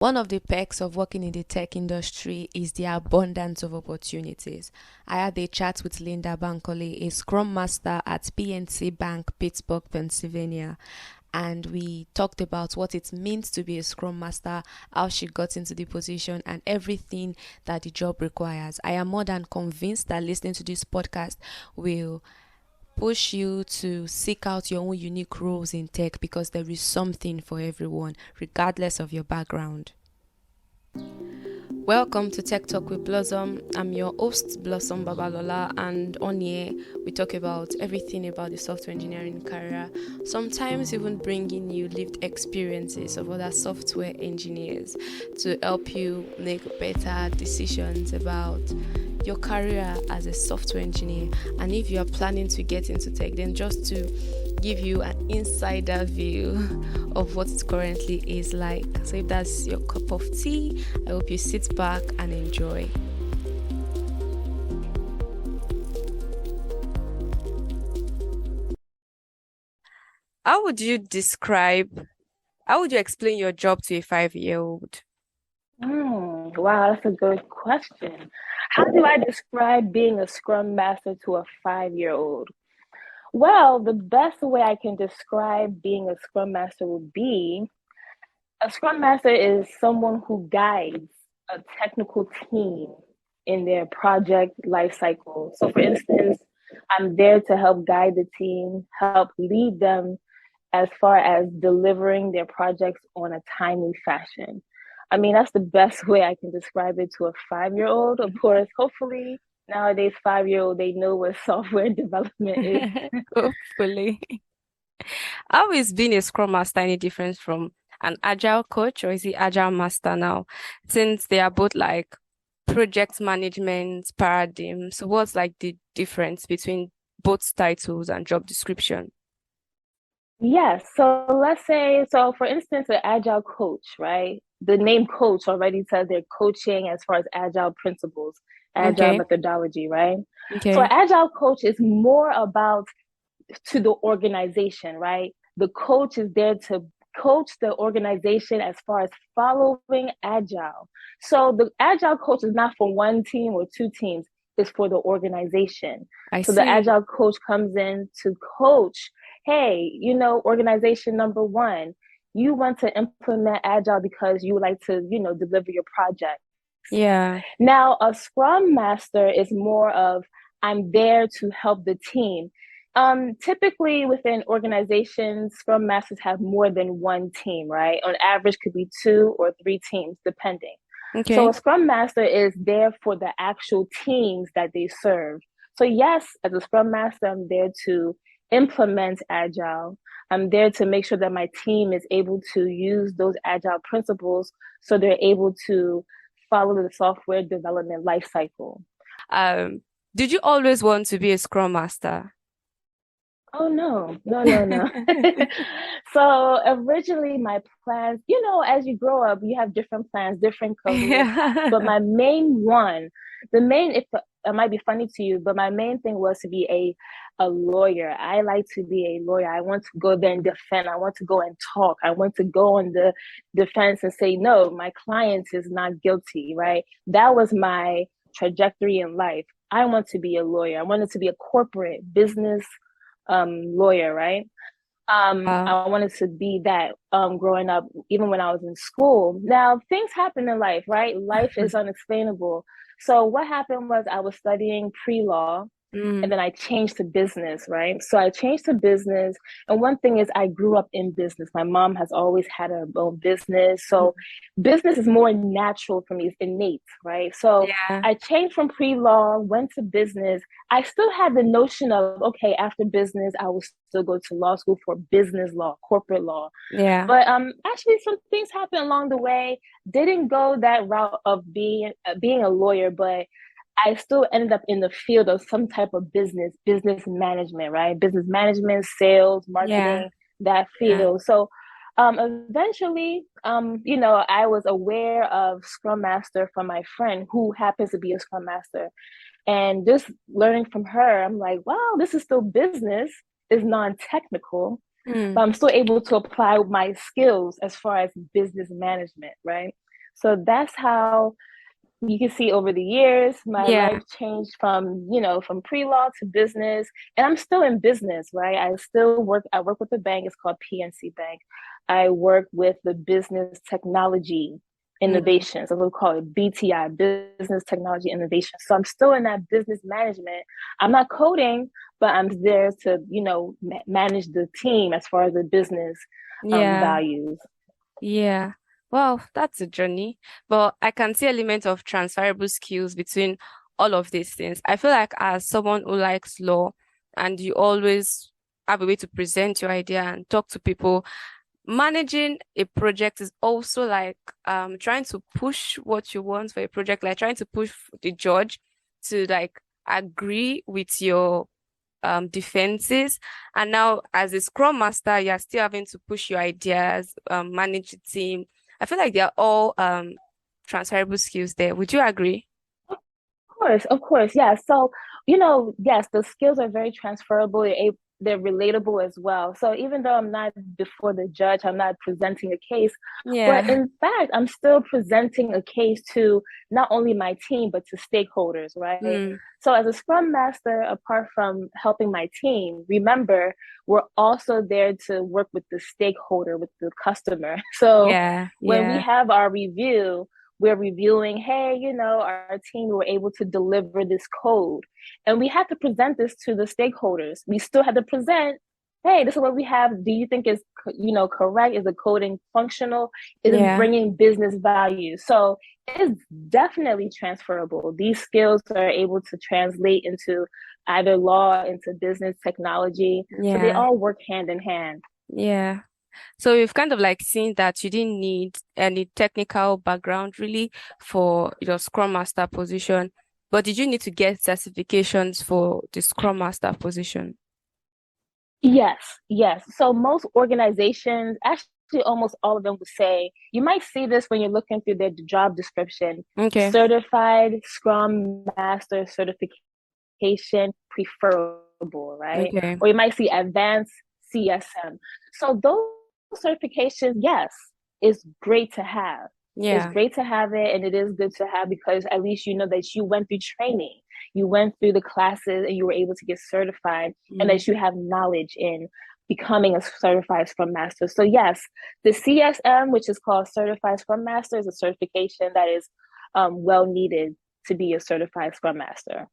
One of the perks of working in the tech industry is the abundance of opportunities. I had a chat with Linda Bankole, a scrum master at PNC Bank, Pittsburg, Pennsylvania, and we talked about what it means to be a scrum master, how she got into the position, and everything that the job requires. I am more than convinced that listening to this podcast will push you to seek out your own unique roles in tech because there is something for everyone, regardless of your background. Welcome to Tech Talk with Blossom. I'm your host, Blossom Babalola, and on here we talk about everything about the software engineering career, sometimes even bringing you lived experiences of other software engineers to help you make better decisions about your career as a software engineer. And if you are planning to get into tech, then just to give you an insider view of what it currently is like. So if that's your cup of tea, I hope you sit back and enjoy. How would you describe, how would you explain your job to a 5-year-old? Wow, that's a good question. How do I describe being a scrum master to a 5-year-old? Well, the best way I can describe being a scrum master would be a scrum master is someone who guides a technical team in their project life cycle. So, for instance, I'm there to help guide the team, help lead them as far as delivering their projects on a timely fashion. I mean, that's the best way I can describe it to a 5-year-old. Of course, hopefully nowadays 5-year-old they know what software development is. Hopefully. How is being a scrum master any different from an agile coach, or is he agile master now? Since they are both like project management paradigms, so what's like the difference between both titles and job description? Yes. So let's say, so for instance, an agile coach, right? The name coach already says they're coaching as far as agile principles, agile Okay, methodology, right? So an okay. agile coach is more about to the organization, right? The coach is there to coach the organization as far as following agile. So the agile coach is not for one team or two teams, it's for the organization. I So the see. agile coach comes in to coach, hey, organization number one, you want to implement agile because you would like to, deliver your project. Yeah, Now, a scrum master is more of I'm there to help the team. Typically within organizations, scrum masters have more than one team, right? On average, could be two or three teams, depending. So okay. a scrum master is there for the actual teams that they serve. So yes, as a scrum master, I'm there to implement agile. I'm there to make sure that my team is able to use those agile principles so they're able to follow the software development life cycle. Um, did you always want to be a scrum master? Oh no, no, no, no. So originally my plans, as you grow up, you have different plans, different career paths. But Yeah. my main one, the main, if it might be funny to you, but my main thing was to be a lawyer. I like to be a lawyer. I want to go there and defend. I want to go and talk. I want to go on the defense and say, no, my client is not guilty, right? That was my trajectory in life. I want to be a lawyer. I wanted to be a corporate business lawyer, right? Wow. I wanted to be that growing up, even when I was in school. Now, things happen in life, right? Life is unexplainable. So, what happened was I was studying pre law and Mm, then I changed to business, right? So I changed to business. And one thing is, I grew up in business. My mom has always had her own business. So business is more natural for me, it's innate, right? So yeah, I changed from pre law, went to business. I still had the notion of, okay, after business, I will still go to law school for business law, corporate law. yeah. But actually, some things happened along the way. Didn't go that route of being a lawyer, but I still ended up in the field of some type of business management, right? Business management, sales, Yeah. marketing, that Yeah. field. So eventually, I was aware of Scrum Master from my friend who happens to be a Scrum Master. And just learning from her, I'm like, wow, this is still business, is non-technical, but Mm, I'm still able to apply my skills as far as business management, right? So that's how you can see over the years, my Yeah. life changed from, from pre-law to business. And I'm still in business, right? I work with a bank. It's called PNC Bank. I work with the business technology Mm. innovation. So we'll call it BTI, business technology innovation. So I'm still in that business management. I'm not coding, but I'm there to, manage the team as far as the business Yeah. values. Yeah. Well, that's a journey, but I can see elements of transferable skills between all of these things. I feel like as someone who likes law and you always have a way to present your idea and talk to people, managing a project is also like trying to push what you want for a project, like trying to push the judge to like agree with your defenses. And now as a scrum master, you're still having to push your ideas, manage the team. I feel like they're all transferable skills there. Would you agree? Of course, yeah. So, yes, the skills are very transferable. They're relatable as well. So even though I'm not before the judge, I'm not presenting a case, but Yeah. in fact, I'm still presenting a case to not only my team, but to stakeholders, right? Mm, So as a Scrum Master, apart from helping my team, remember, we're also there to work with the stakeholder, with the customer. So yeah, when we yeah, have our review, we're reviewing, hey, our team were able to deliver this code. And we had to present this to the stakeholders. We still had to present, hey, this is what we have. Do you think is, correct? Is the coding functional? Is it yeah, bringing business value? So it's definitely transferable. These skills are able to translate into either law, into business technology. So they yeah, all work hand in hand. yeah. So we've kind of like seen that you didn't need any technical background really for your Scrum Master position, but did you need to get certifications for the Scrum Master position? Yes, yes. So most organizations, actually almost all of them would say, you might see this when you're looking through their job description, Okay, certified Scrum Master certification preferable, right? okay, Or you might see advanced CSM. So those certifications, yes, is great to have. It's yeah, great to have it, and it is good to have because at least you know that you went through training, you went through the classes, and you were able to get certified, and mm, that you have knowledge in becoming a certified Scrum Master. So yes, the CSM, which is called Certified Scrum Master, is a certification that is well needed to be a certified Scrum Master.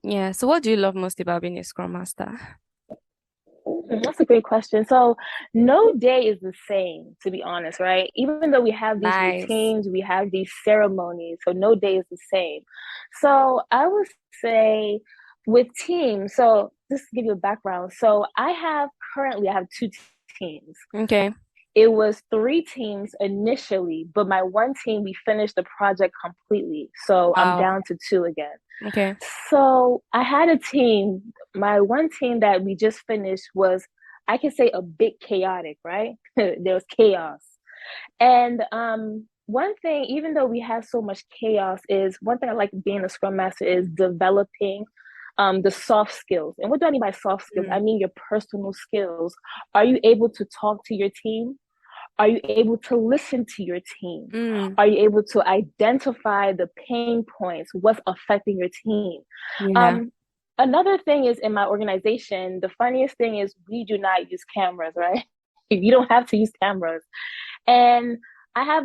yeah. So what do you love most about being a Scrum Master? That's a great question. So, no day is the same, to be honest, right? Even though we have these Nice. routines, we have these ceremonies, so no day is the same. So, I would say with teams, so just to give you a background, so I have two teams. Okay. It was three teams initially, but my one team, we finished the project completely. So, I'm Wow. down to two again. Okay. So I had a team. My one team that we just finished was, I can say, a bit chaotic, right? There was chaos. And one thing, even though we have so much chaos, is one thing I like being a scrum master is developing the soft skills. And what do I mean by soft skills? I Mm, mean your personal skills. Are you able to talk to your team? Are you able to listen to your team? mm, Are you able to identify the pain points? What's affecting your team? yeah. Um, Another thing is in my organization, the funniest thing is we do not use cameras, right? You don't have to use cameras. And I have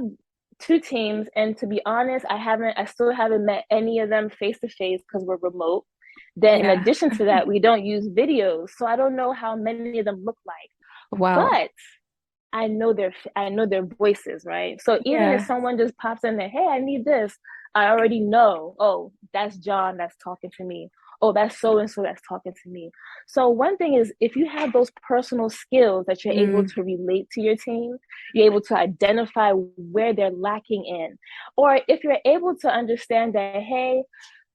two teams, and to be honest, I still haven't met any of them face to face because we're remote. Then, in Yeah. addition to that, we don't use videos, so I don't know how many of them look like. Wow. But I know their voices, right? So even if Yeah. someone just pops in there, hey, I need this, I already know, oh, that's John that's talking to me. Oh, that's so and so that's talking to me. So one thing is if you have those personal skills that you're able Mm, to relate to your team, you're able to identify where they're lacking in. Or if you're able to understand that, hey,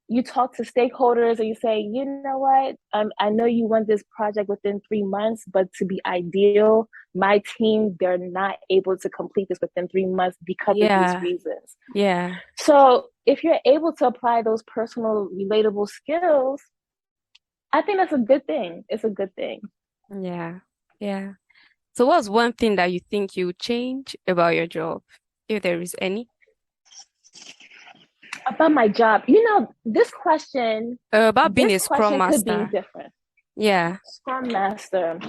you talk to stakeholders and you say, you know what, I know you want this project within 3 months, but to be ideal, my team, they're not able to complete this within 3 months because of these yeah. reasons. Yeah. So if you're able to apply those personal, relatable skills, I think that's a good thing. It's a good thing. Yeah. Yeah. So what's one thing that you think you would change about your job, if there is any? About my job, this question, About being this a Scrum question could be Master. different. Yeah. Scrum Master.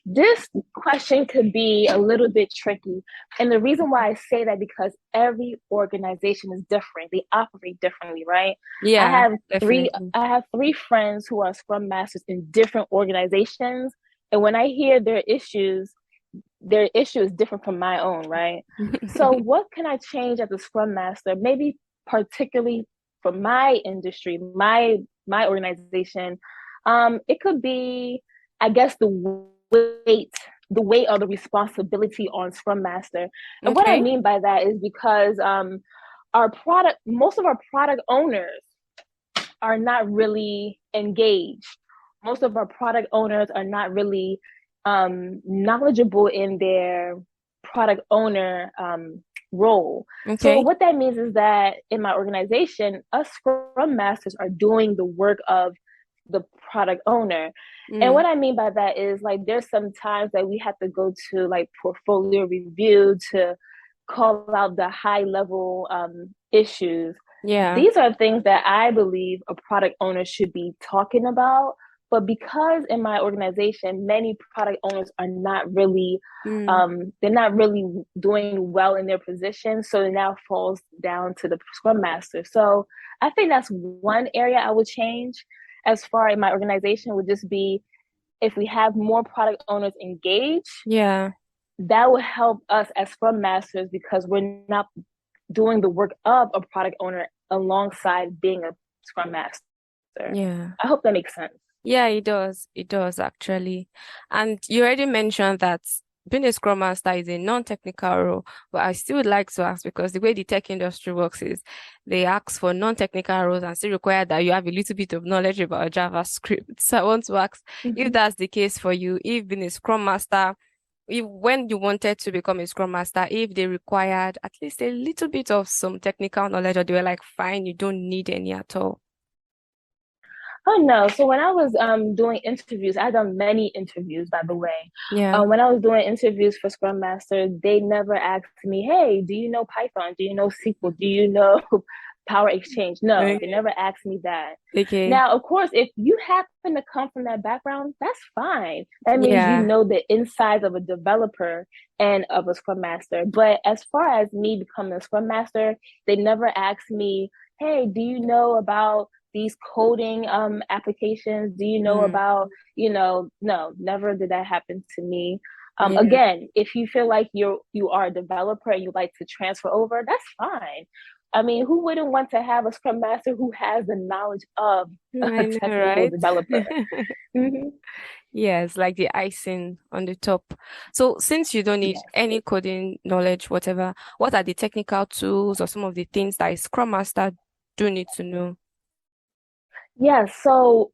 This question could be a little bit tricky. And the reason why I say that because every organization is different. They operate differently, right? I Yeah, have three definitely. I have three friends who are Scrum Masters in different organizations. And when I hear their issue is different from my own, right? So what can I change as a Scrum Master? Maybe particularly for my industry, my organization. It could be, I guess, weight the weight of the responsibility on Scrum Master. And what I Okay. mean by that is because most of our product owners are not really engaged. Most of our product owners are not really knowledgeable in their product owner role. So Okay. what that means is that in my organization, us Scrum Masters are doing the work of the product owner. And Mm. what I mean by that is like there's some times that we have to go to like portfolio review to call out the high level issues. Yeah. These are things that I believe a product owner should be talking about. But because in my organization, many product owners are not really, Mm. they're not really doing well in their position. So it now falls down to the Scrum Master. So I think that's one area I would change as far as my organization would just be if we have more product owners engaged, Yeah. that will help us as Scrum Masters because we're not doing the work of a product owner alongside being a Scrum Master. Yeah. I hope that makes sense. Yeah, it does. It does actually. And you already mentioned that being a Scrum Master is a non-technical role, but I still would like to ask because the way the tech industry works is they ask for non-technical roles and still require that you have a little bit of knowledge about JavaScript. So I want to ask if Mm-hmm. that's the case for you, if being a Scrum Master, if when you wanted to become a Scrum Master, if they required at least a little bit of some technical knowledge, or they were like, fine, you don't need any at all. Oh no. So when I was doing interviews, I've done many interviews, by the way. Yeah. When I was doing interviews for Scrum Master, they never asked me, "Hey, do you know Python? Do you know SQL? Do you know Power Exchange?" No, they Okay. never asked me that. Okay. Now, of course, if you happen to come from that background, that's fine. That means you Yeah. know the insides of a developer and of a Scrum Master. But as far as me becoming a Scrum Master, they never asked me, "Hey, do you know about these coding applications? Do you know Mm. about, no, never did that happen to me. Yeah. Again, if you feel like you are a developer and you like to transfer over, that's fine. I mean, who wouldn't want to have a Scrum Master who has the knowledge of I a know, technical right? developer? Mm-hmm. Yes, like the icing on the top. So since you don't need Yes. any coding knowledge, whatever, what are the technical tools or some of the things that a Scrum Master do need to know? Yeah, so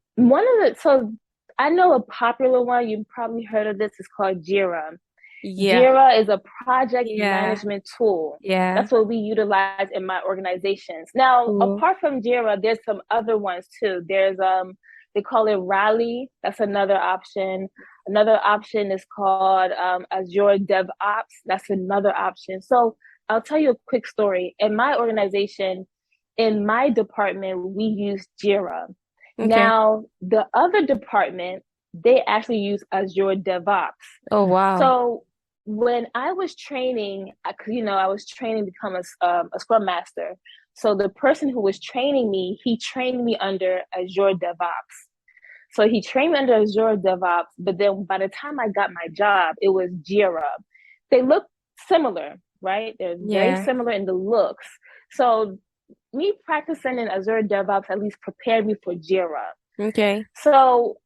I know a popular one, you've probably heard of this, is called Jira. Yeah. Jira is a project Yeah. management tool. Yeah. That's what we utilize in my organizations. Now, Cool. apart from Jira, there's some other ones too. There's they call it Rally. That's another option. Another option is called Azure DevOps. That's another option. So I'll tell you a quick story. In my organization, in my department, we use Jira. Okay. Now, the other department, they actually use Azure DevOps. Oh, wow. So when I was training, I was training to become a Scrum Master. So the person who was training me, he trained me under Azure DevOps. So he trained me under Azure DevOps, but then by the time I got my job, it was Jira. They look similar, right? They're very Yeah. similar in the looks. So me practicing in Azure DevOps at least prepared me for Jira. Okay. So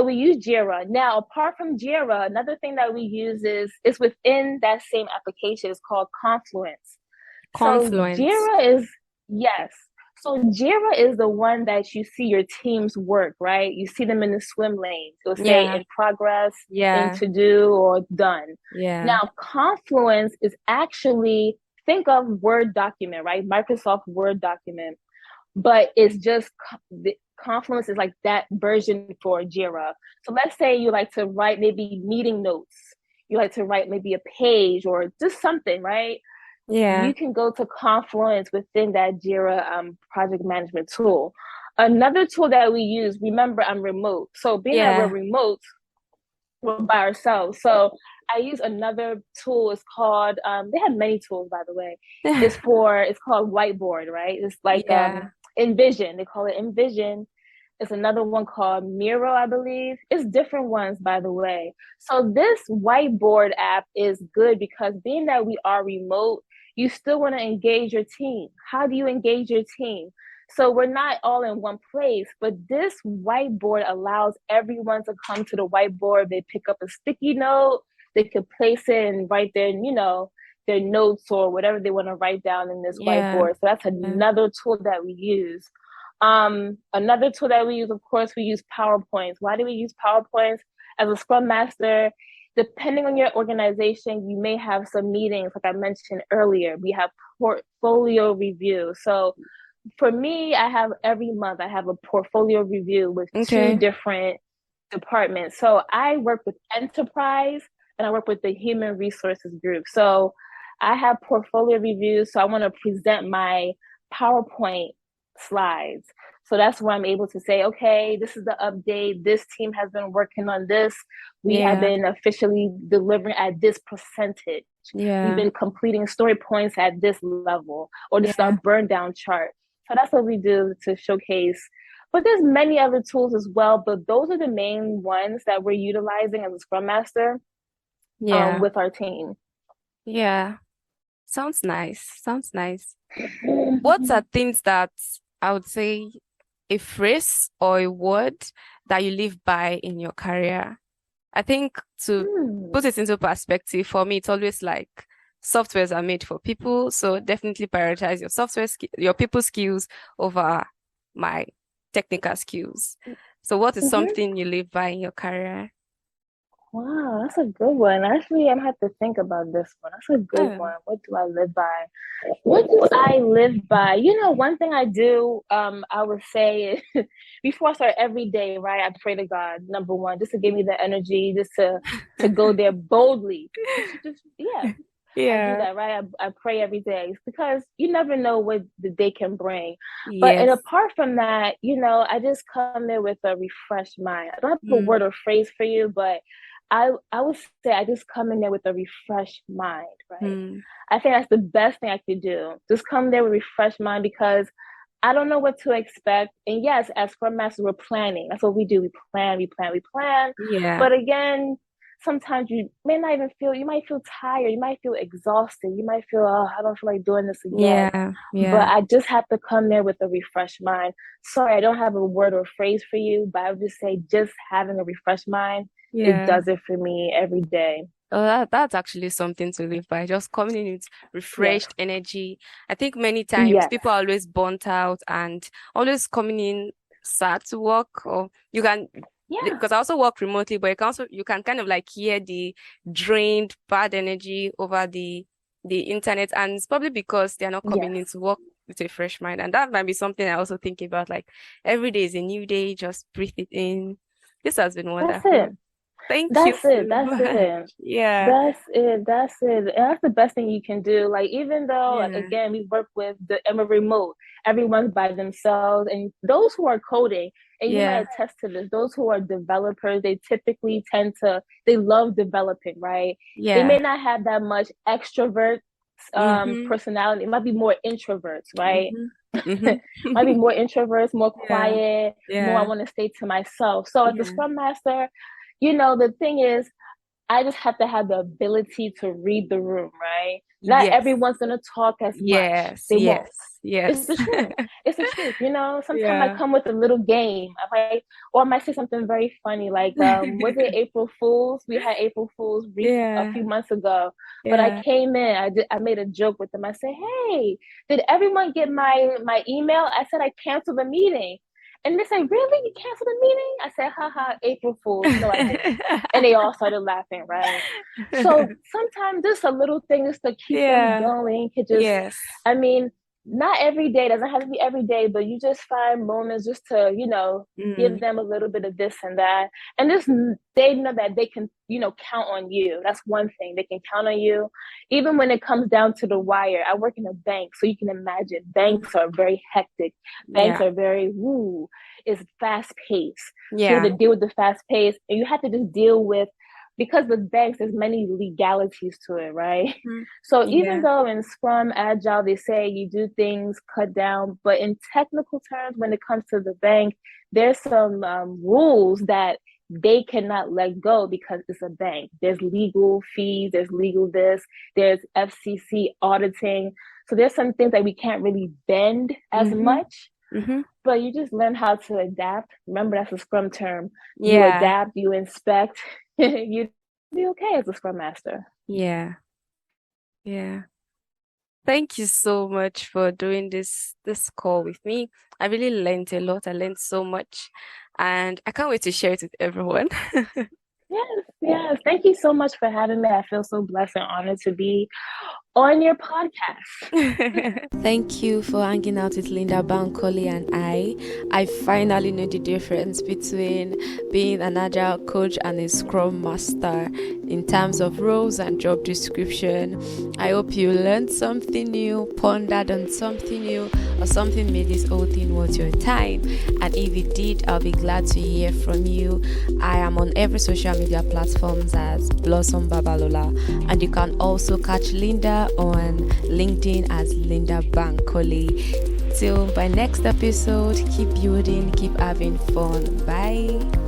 we use Jira. Now, apart from Jira, another thing that we use is within that same application. It's called Confluence. So Confluence. Jira is yes. So Jira is the one that you see your teams work, right? You see them in the swim lanes. It'll say Yeah. in progress, in Yeah. to do, or done. Yeah. Now, Confluence is actually think of Word document, right? Microsoft Word document, but it's just the Confluence is like that version for Jira. So let's say you like to write maybe meeting notes. You like to write maybe a page or just something, right? Yeah. you can go to Confluence within that Jira project management tool. Another tool that we use, remember, I'm remote. So being that we're Yeah. remote, we're by ourselves. So I use another tool. It's called, they have many tools, by the way. It's called Whiteboard, right? It's like Yeah. Envision. They call it Envision. It's another one called Miro, I believe. It's different ones, by the way. So this whiteboard app is good because being that we are remote, you still want to engage your team. How do you engage your team? So we're not all in one place, but this whiteboard allows everyone to come to the whiteboard. They pick up a sticky note, they could place it and write their, their notes or whatever they want to write down in this Yeah. whiteboard. So that's another tool that we use. Another tool that we use, of course, we use PowerPoints. Why do we use PowerPoints? As a Scrum Master, depending on your organization, you may have some meetings, like I mentioned earlier. We have portfolio review. So for me, every month I have a portfolio review with two different departments. So I work with enterprise and I work with the human resources group. So I have portfolio reviews. So I want to present my PowerPoint slides. So that's where I'm able to say, okay, this is the update. This team has been working on this. We have been officially delivering at this percentage. We've been completing story points at this level, or this is our burn down chart. So that's what we do to showcase. But there's many other tools as well, but those are the main ones that we're utilizing as a Scrum Master with our team. Yeah. Sounds nice. Sounds nice. What are things that I would say a phrase or a word that you live by in your career? I think to put it into perspective, for me, it's always like softwares are made for people. So definitely prioritize your your people skills over my technical skills. So what is something you live by in your career? Wow, that's a good one. Actually, I'm gonna have to think about this one. That's a good one. What do I live by? What do I live by? One thing I do, I would say before I start every day, right? I pray to God, number one, just to give me the energy, just to go there boldly. I do that, right? I pray every day because you never know what the day can bring. But and apart from that, I just come there with a refreshed mind. I don't have a word or phrase for you, but I would say I just come in there with a refreshed mind, right? I think that's the best thing I could do. Just come there with a refreshed mind because I don't know what to expect. And yes, as Scrum Masters, we're planning. That's what we do. We plan. Yeah. But again, sometimes you might feel tired. You might feel exhausted. You might feel, oh, I don't feel like doing this again. But I just have to come there with a refreshed mind. Sorry, I don't have a word or phrase for you, but I would just say just having a refreshed mind, it does it for me every day. Oh, that's actually something to live by. Just coming in with refreshed energy. I think many times people are always burnt out and always coming in sad to work, or you can, because I also work remotely, but you can kind of like hear the drained bad energy over the internet, and it's probably because they're not coming in to work with a fresh mind. And that might be something I also think about, like every day is a new day, just breathe it in. This has been wonderful. That's it. Thank you That's so it. That's much. it. Yeah. That's it. That's it. And that's the best thing you can do. Like, even though, like, again, we work with I'm a remote, everyone's by themselves. And those who are coding, and you might attest to this, those who are developers, they typically they love developing, right? They may not have that much extrovert personality. It might be more introverts, right? Might be more introverts, more quiet, more I want to stay to myself. So as a Scrum Master, the thing is, I just have to have the ability to read the room, right? Not everyone's gonna talk as much. They won't. It's the truth. It's the truth. Sometimes I come with a little game. I might say something very funny, like was it April Fools? We had April Fools a few months ago. But I came in, I made a joke with them. I said, hey, did everyone get my email? I said I canceled the meeting. And they say, really? You canceled the meeting? I said, haha, April Fools. No, I didn't. And they all started laughing, right? So sometimes just a little thing is to keep them going. not every day, doesn't have to be every day, but you just find moments just to, give them a little bit of this and that. And just they know that they can, count on you. That's one thing. They can count on you. Even when it comes down to the wire, I work in a bank, so you can imagine banks are very hectic. Banks are very, it's fast paced. So you have to deal with the fast pace, and you have to just deal with, because with banks, there's many legalities to it, right? So even though in Scrum, Agile, they say you do things cut down, but in technical terms, when it comes to the bank, there's some rules that they cannot let go because it's a bank. There's legal fees, there's legal this, there's FCC auditing. So there's some things that we can't really bend as much. But you just learn how to adapt. Remember, that's a Scrum term. You adapt, you inspect, you be okay as a Scrum Master. Yeah. Thank you so much for doing this call with me. I really learned a lot. I learned so much, and I can't wait to share it with everyone. Yes. Thank you so much for having me. I feel so blessed and honored to be on your podcast. Thank you for hanging out with Linda Bankole and I finally know the difference between being an agile coach and a scrum master in terms of roles and job description. I hope you learned something new, pondered on something new, or something made this whole thing worth your time. And if you did, I'll be glad to hear from you. I am on every social media platforms as Blossom Babalola, and you can also catch Linda on LinkedIn as Linda Bankole. Till by next episode, keep building, keep having fun. Bye.